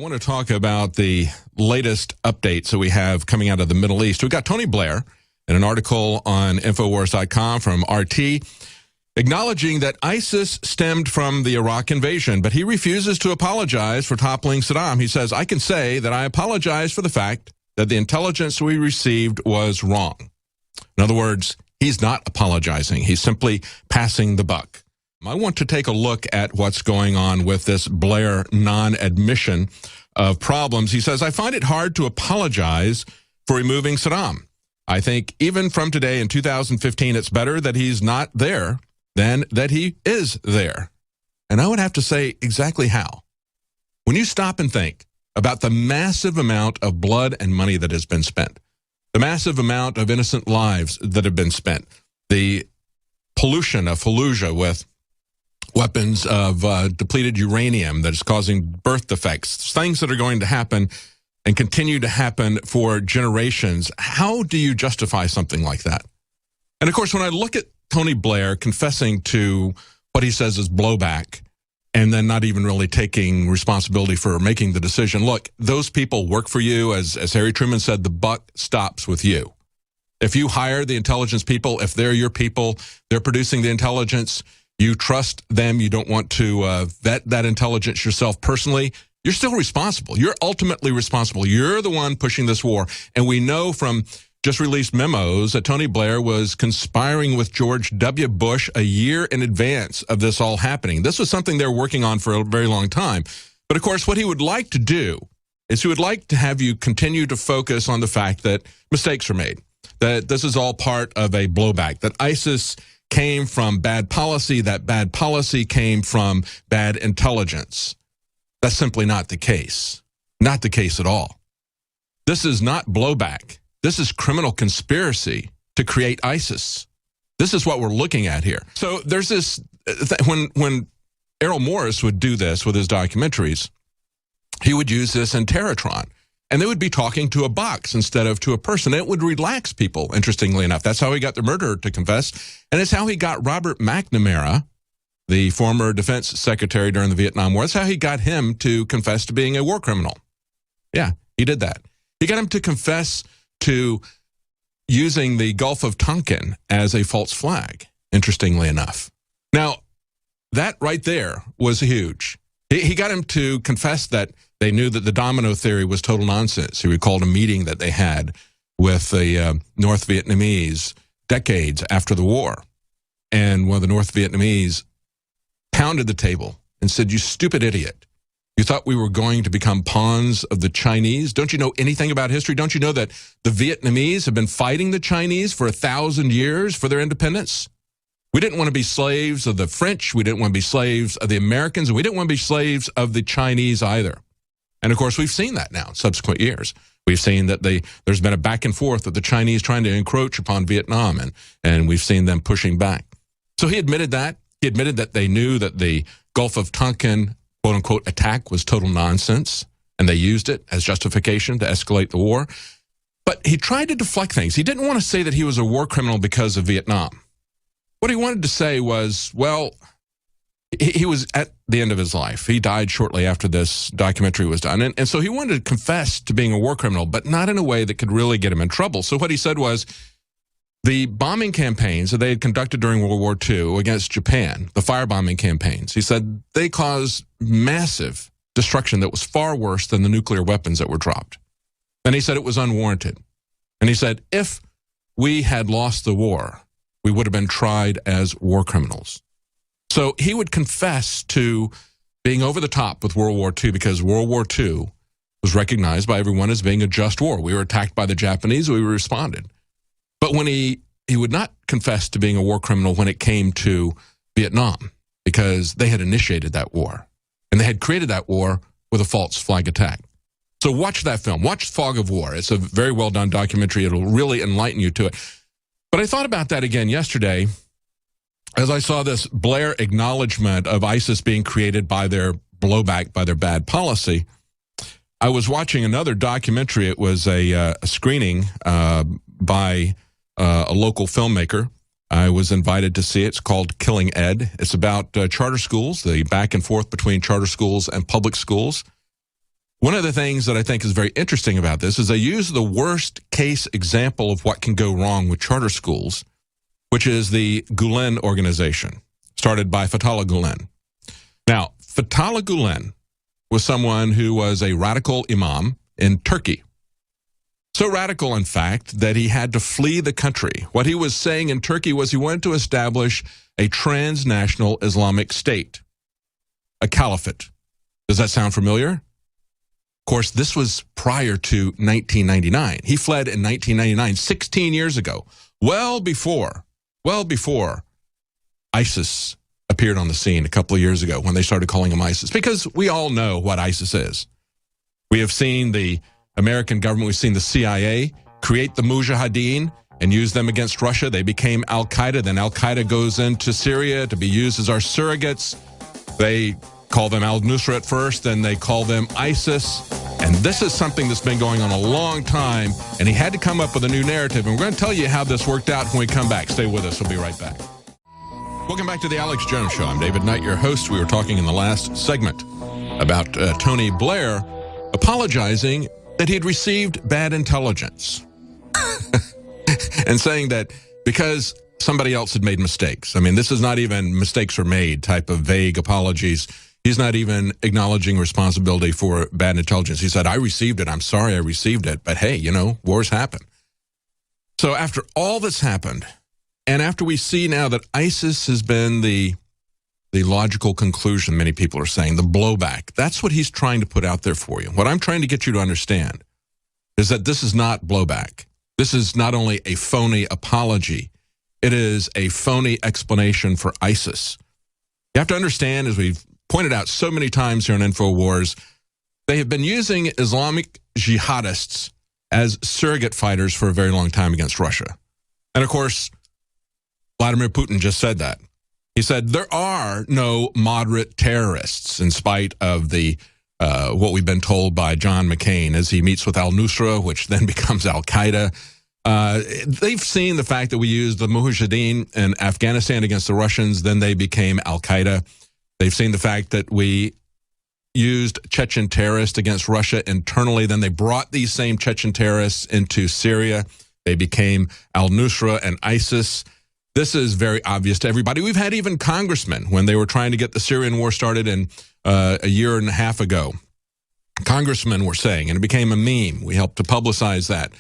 want to talk about the latest updates that we have coming out of the Middle East. We've got Tony Blair in an article on Infowars.com from RT acknowledging that ISIS stemmed from the Iraq invasion, but he refuses to apologize for toppling Saddam. He says, I can say that I apologize for the fact that the intelligence we received was wrong. In other words, he's not apologizing. He's simply passing the buck. I want to take a look at what's going on with this Blair non-admission of problems. He says, I find it hard to apologize for removing Saddam. I think even from today in 2015, it's better that he's not there than that he is there. And I would have to say exactly how. When you stop and think about the massive amount of blood and money that has been spent, the massive amount of innocent lives that have been spent, the pollution of Fallujah with weapons of depleted uranium that is causing birth defects, things that are going to happen and continue to happen for generations. How do you justify something like that? And of course, when I look at Tony Blair confessing to what he says is blowback and then not even really taking responsibility for making the decision, look, those people work for you. As Harry Truman said, the buck stops with you. If you hire the intelligence people, if they're your people, they're producing the intelligence, you trust them, you don't want to vet that intelligence yourself personally, you're still responsible. You're ultimately responsible. You're the one pushing this war. And we know from just released memos that Tony Blair was conspiring with George W. Bush a year in advance of this all happening. This was something they were working on for a very long time. But of course, what he would like to do is he would like to have you continue to focus on the fact that mistakes are made, that this is all part of a blowback, that ISIS came from bad policy, that bad policy came from bad intelligence. That's simply not the case. Not the case at all. This is not blowback. This is criminal conspiracy to create ISIS. This is what we're looking at here. So there's this, when Errol Morris would do this with his documentaries, he would use this in Terratron. And they would be talking to a box instead of to a person. It would relax people, interestingly enough. That's how he got the murderer to confess. And it's how he got Robert McNamara, the former defense secretary during the Vietnam War. That's how he got him to confess to being a war criminal. Yeah, he did that. He got him to confess to using the Gulf of Tonkin as a false flag, interestingly enough. Now, that right there was huge. He got him to confess that they knew that the domino theory was total nonsense. He recalled a meeting that they had with the North Vietnamese decades after the war. And one of the North Vietnamese pounded the table and said, you stupid idiot. You thought we were going to become pawns of the Chinese? Don't you know anything about history? Don't you know that the Vietnamese have been fighting the Chinese for 1,000 years for their independence? We didn't want to be slaves of the French. We didn't want to be slaves of the Americans. And we didn't want to be slaves of the Chinese either. And of course, we've seen that now in subsequent years. We've seen that there's been a back and forth of the Chinese trying to encroach upon Vietnam, and we've seen them pushing back. So he admitted that. He admitted that they knew that the Gulf of Tonkin, quote-unquote, attack was total nonsense, and they used it as justification to escalate the war. But he tried to deflect things. He didn't want to say that he was a war criminal because of Vietnam. What he wanted to say was, well, he was at the end of his life. He died shortly after this documentary was done. And so he wanted to confess to being a war criminal, but not in a way that could really get him in trouble. So what he said was the bombing campaigns that they had conducted during World War II against Japan, the firebombing campaigns, he said they caused massive destruction that was far worse than the nuclear weapons that were dropped. And he said it was unwarranted. And he said if we had lost the war, we would have been tried as war criminals. So he would confess to being over the top with World War II because World War II was recognized by everyone as being a just war. We were attacked by the Japanese, we responded. But when he would not confess to being a war criminal when it came to Vietnam because they had initiated that war. And they had created that war with a false flag attack. So watch that film. Watch Fog of War. It's a very well done documentary. It'll really enlighten you to it. But I thought about that again yesterday as I saw this Blair acknowledgement of ISIS being created by their blowback, by their bad policy. I was watching another documentary. It was a screening by a local filmmaker. I was invited to see it. It's called Killing Ed. It's about charter schools, the back and forth between charter schools and public schools. One of the things that I think is very interesting about this is they use the worst case example of what can go wrong with charter schools, which is the Gulen organization, started by Fethullah Gulen. Now, Fethullah Gulen was someone who was a radical imam in Turkey. So radical, in fact, that he had to flee the country. What he was saying in Turkey was he wanted to establish a transnational Islamic state, a caliphate. Does that sound familiar? Of course, this was prior to 1999. He fled in 1999, 16 years ago, well before ISIS appeared on the scene a couple of years ago when they started calling him ISIS, because we all know what ISIS is. We have seen the American government, we've seen the CIA create the Mujahideen and use them against Russia. They became Al-Qaeda. Then Al-Qaeda goes into Syria to be used as our surrogates. They call them al-Nusra at first, then they call them ISIS. And this is something that's been going on a long time, and he had to come up with a new narrative. And we're going to tell you how this worked out when we come back. Stay with us. We'll be right back. Welcome back to the Alex Jones Show. I'm David Knight, your host. We were talking in the last segment about Tony Blair apologizing that he'd received bad intelligence and saying that because somebody else had made mistakes. I mean, this is not even mistakes were made type of vague apologies. He's not even acknowledging responsibility for bad intelligence. He said, I received it. I'm sorry I received it. But hey, you know, wars happen. So after all that's happened, and after we see now that ISIS has been the logical conclusion, many people are saying, the blowback, that's what he's trying to put out there for you. What I'm trying to get you to understand is that this is not blowback. This is not only a phony apology, it is a phony explanation for ISIS. You have to understand, as we've pointed out so many times here on InfoWars, they have been using Islamic jihadists as surrogate fighters for a very long time against Russia. And of course, Vladimir Putin just said that. He said there are no moderate terrorists, in spite of the what we've been told by John McCain as he meets with al-Nusra, which then becomes al-Qaeda. They've seen the fact that we used the Mujahideen in Afghanistan against the Russians, then they became al-Qaeda. They've seen the fact that we used Chechen terrorists against Russia internally, then they brought these same Chechen terrorists into Syria. They became al-Nusra and ISIS. This is very obvious to everybody. We've had even congressmen, when they were trying to get the Syrian war started in a year and a half ago, congressmen were saying, and it became a meme, we helped to publicize that,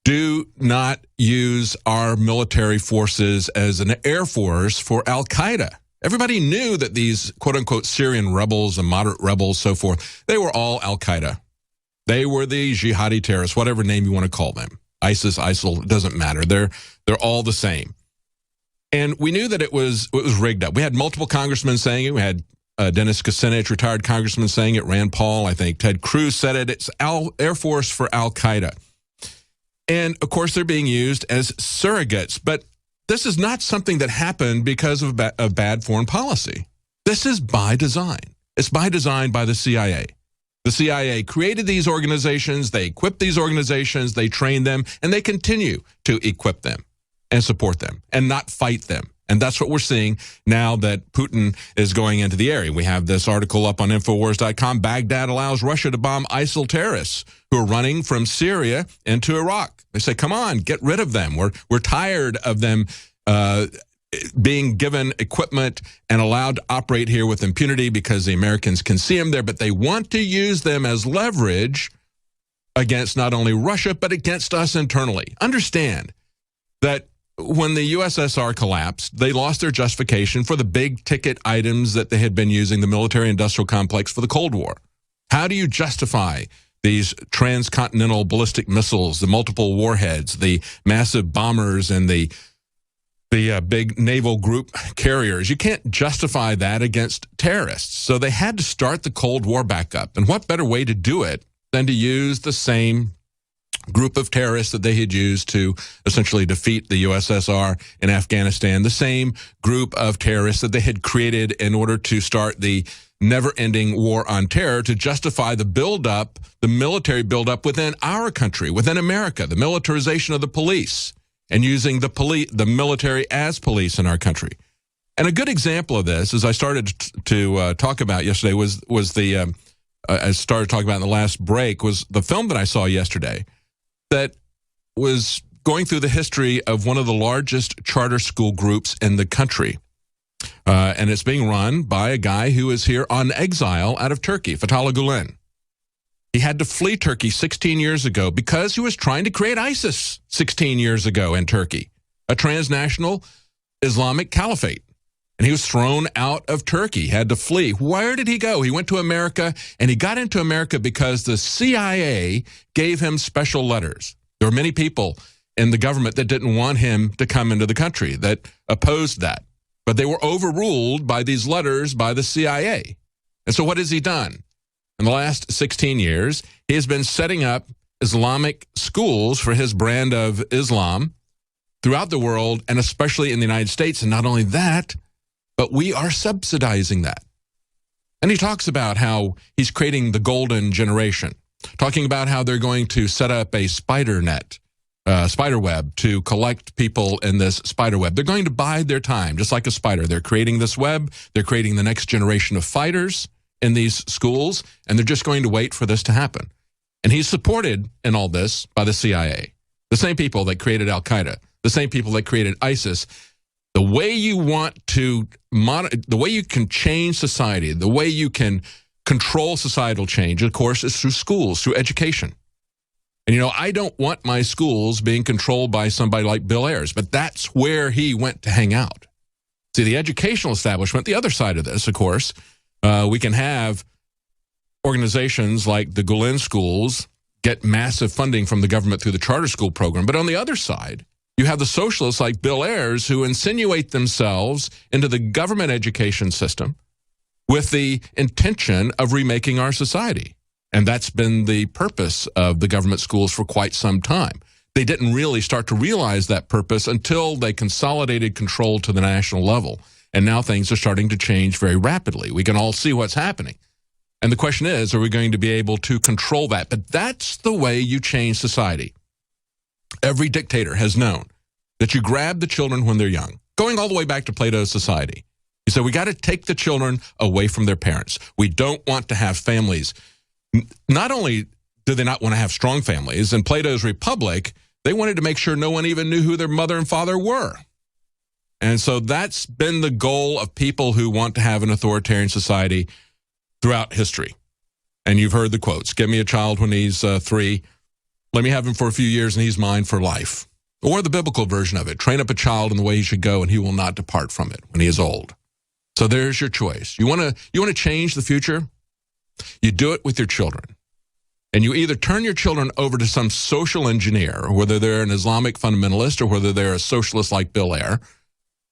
do not use our military forces as an air force for al-Qaeda. Everybody knew that these quote-unquote Syrian rebels and moderate rebels, so forth, they were all al-Qaeda. They were the jihadi terrorists, whatever name you want to call them. ISIS, ISIL, it doesn't matter. They're all the same. And we knew that it was rigged up. We had multiple congressmen saying it. We had Dennis Kucinich, retired congressman, saying it. Rand Paul, I think. Ted Cruz said it. It's Air Force for al-Qaeda. And, of course, they're being used as surrogates. But this is not something that happened because of bad foreign policy. This is by design. It's by design by the CIA. The CIA created these organizations. They equipped these organizations. They trained them. And they continue to equip them and support them and not fight them. And that's what we're seeing now that Putin is going into the area. We have this article up on Infowars.com. Baghdad allows Russia to bomb ISIL terrorists who are running from Syria into Iraq. They say, come on, get rid of them. We're tired of them being given equipment and allowed to operate here with impunity because the Americans can see them there. But they want to use them as leverage against not only Russia, but against us internally. Understand that when the USSR collapsed, they lost their justification for the big ticket items that they had been using, the military-industrial complex, for the Cold War. How do you justify these transcontinental ballistic missiles, the multiple warheads, the massive bombers, and the big naval group carriers? You can't justify that against terrorists. So they had to start the Cold War back up. And what better way to do it than to use the same group of terrorists that they had used to essentially defeat the USSR in Afghanistan, the same group of terrorists that they had created in order to start the never-ending war on terror, to justify the buildup, the military buildup within our country, within America, the militarization of the police, and using the military as police in our country. And a good example of this, as I started to talk about yesterday, was the I started talking about in the last break, was the film that I saw yesterday that was going through the history of one of the largest charter school groups in the country. And it's being run by a guy who is here on exile out of Turkey, Fethullah Gulen. He had to flee Turkey 16 years ago because he was trying to create ISIS 16 years ago in Turkey, a transnational Islamic caliphate. And he was thrown out of Turkey, he had to flee. Where did he go? He went to America, and he got into America because the CIA gave him special letters. There were many people in the government that didn't want him to come into the country, that opposed that. But they were overruled by these letters by the CIA. And so what has he done? In the last 16 years, he has been setting up Islamic schools for his brand of Islam throughout the world, and especially in the United States. And not only that, but we are subsidizing that. And he talks about how he's creating the golden generation, talking about how they're going to set up a spider web to collect people in this spider web. They're going to bide their time, just like a spider. They're creating this web. They're creating the next generation of fighters in these schools, and they're just going to wait for this to happen. And he's supported in all this by the CIA, the same people that created Al-Qaeda, the same people that created ISIS. The way you want to the way you can change society, the way you can control societal change, of course, is through schools, through education. And, I don't want my schools being controlled by somebody like Blair's, but that's where he went to hang out. See, the educational establishment, the other side of this, of course, we can have organizations like the Gulen schools get massive funding from the government through the charter school program. But on the other side, you have the socialists like Blair's who insinuate themselves into the government education system with the intention of remaking our society. And that's been the purpose of the government schools for quite some time. They didn't really start to realize that purpose until they consolidated control to the national level. And now things are starting to change very rapidly. We can all see what's happening. And the question is, are we going to be able to control that? But that's the way you change society. Every dictator has known that you grab the children when they're young, going all the way back to Plato's society. He said, we got to take the children away from their parents. We don't want to have families. Not only do they not want to have strong families, in Plato's Republic, they wanted to make sure no one even knew who their mother and father were. And so that's been the goal of people who want to have an authoritarian society throughout history. And you've heard the quotes, give me a child when he's 3, let me have him for a few years and he's mine for life. Or the biblical version of it, train up a child in the way he should go and he will not depart from it when he is old. So there's your choice. You want to change the future? You do it with your children. And you either turn your children over to some social engineer, whether they're an Islamic fundamentalist or whether they're a socialist like Blair,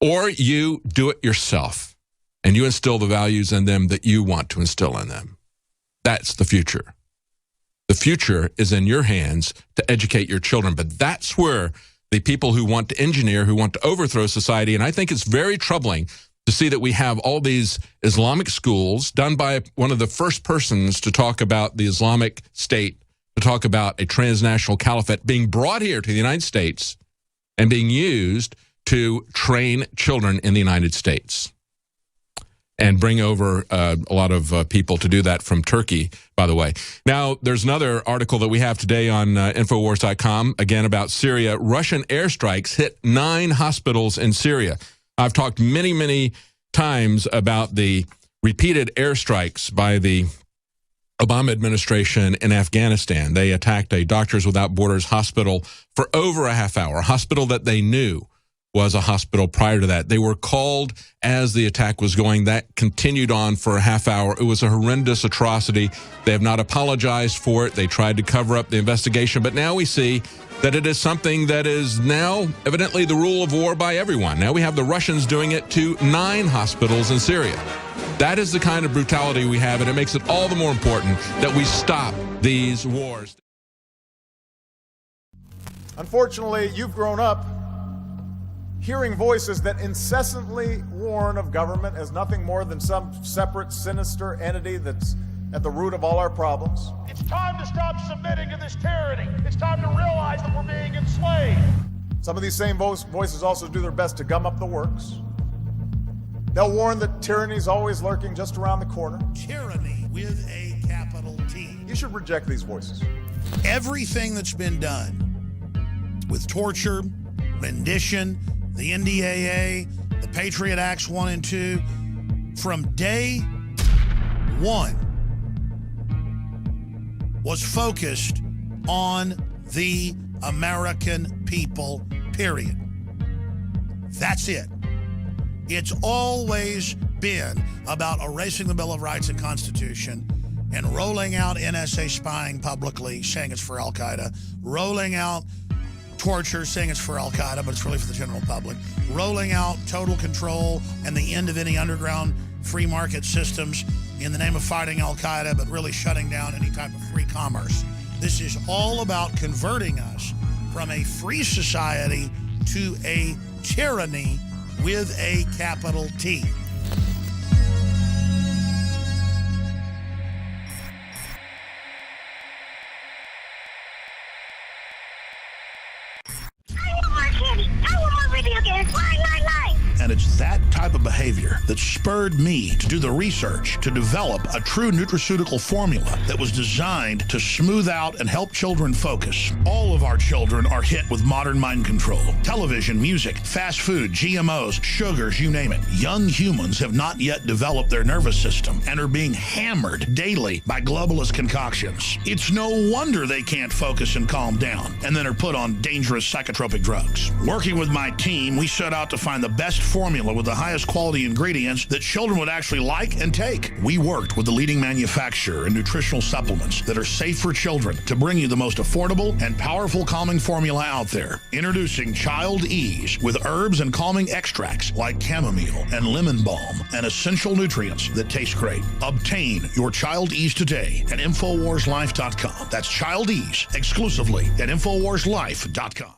or you do it yourself and you instill the values in them that you want to instill in them. That's the future. The future is in your hands to educate your children, but that's where the people who want to engineer, who want to overthrow society, and I think it's very troubling to see that we have all these Islamic schools done by one of the first persons to talk about the Islamic State, to talk about a transnational caliphate being brought here to the United States and being used to train children in the United States and bring over a lot of people to do that from Turkey, by the way. Now, there's another article that we have today on Infowars.com, again, about Syria. Russian airstrikes hit 9 hospitals in Syria. I've talked many, many times about the repeated airstrikes by the Obama administration in Afghanistan. They attacked a Doctors Without Borders hospital for over a half hour, a hospital that they knew was a hospital prior to that. They were called as the attack was going. That continued on for a half hour. It was a horrendous atrocity. They have not apologized for it. They tried to cover up the investigation, but now we see that it is something that is now evidently the rule of war by everyone. Now we have the Russians doing it to 9 hospitals in Syria. That is the kind of brutality we have, and it makes it all the more important that we stop these wars. Unfortunately, you've grown up hearing voices that incessantly warn of government as nothing more than some separate, sinister entity that's at the root of all our problems. It's time to stop submitting to this tyranny. It's time to realize that we're being enslaved. Some of these same voices also do their best to gum up the works. They'll warn that tyranny is always lurking just around the corner. Tyranny with a capital T. You should reject these voices. Everything that's been done with torture, rendition, the NDAA, the Patriot Acts 1 and 2, from day one was focused on the American people, period. That's it. It's always been about erasing the Bill of Rights and Constitution and rolling out NSA spying publicly, saying it's for Al-Qaeda, rolling out torture, saying it's for Al-Qaeda, but it's really for the general public, rolling out total control and the end of any underground free market systems in the name of fighting Al-Qaeda, but really shutting down any type of free commerce. This is all about converting us from a free society to a tyranny with a capital T. And it's that type of behavior that spurred me to do the research to develop a true nutraceutical formula that was designed to smooth out and help children focus. All of our children are hit with modern mind control. Television, music, fast food, GMOs, sugars, you name it. Young humans have not yet developed their nervous system and are being hammered daily by globalist concoctions. It's no wonder they can't focus and calm down and then are put on dangerous psychotropic drugs. Working with my team, we set out to find the best formula with the highest quality ingredients that children would actually like and take. We worked with the leading manufacturer in nutritional supplements that are safe for children to bring you the most affordable and powerful calming formula out there. Introducing Child Ease with herbs and calming extracts like chamomile and lemon balm and essential nutrients that taste great. Obtain your Child Ease today at InfoWarsLife.com. That's Child Ease exclusively at InfoWarsLife.com.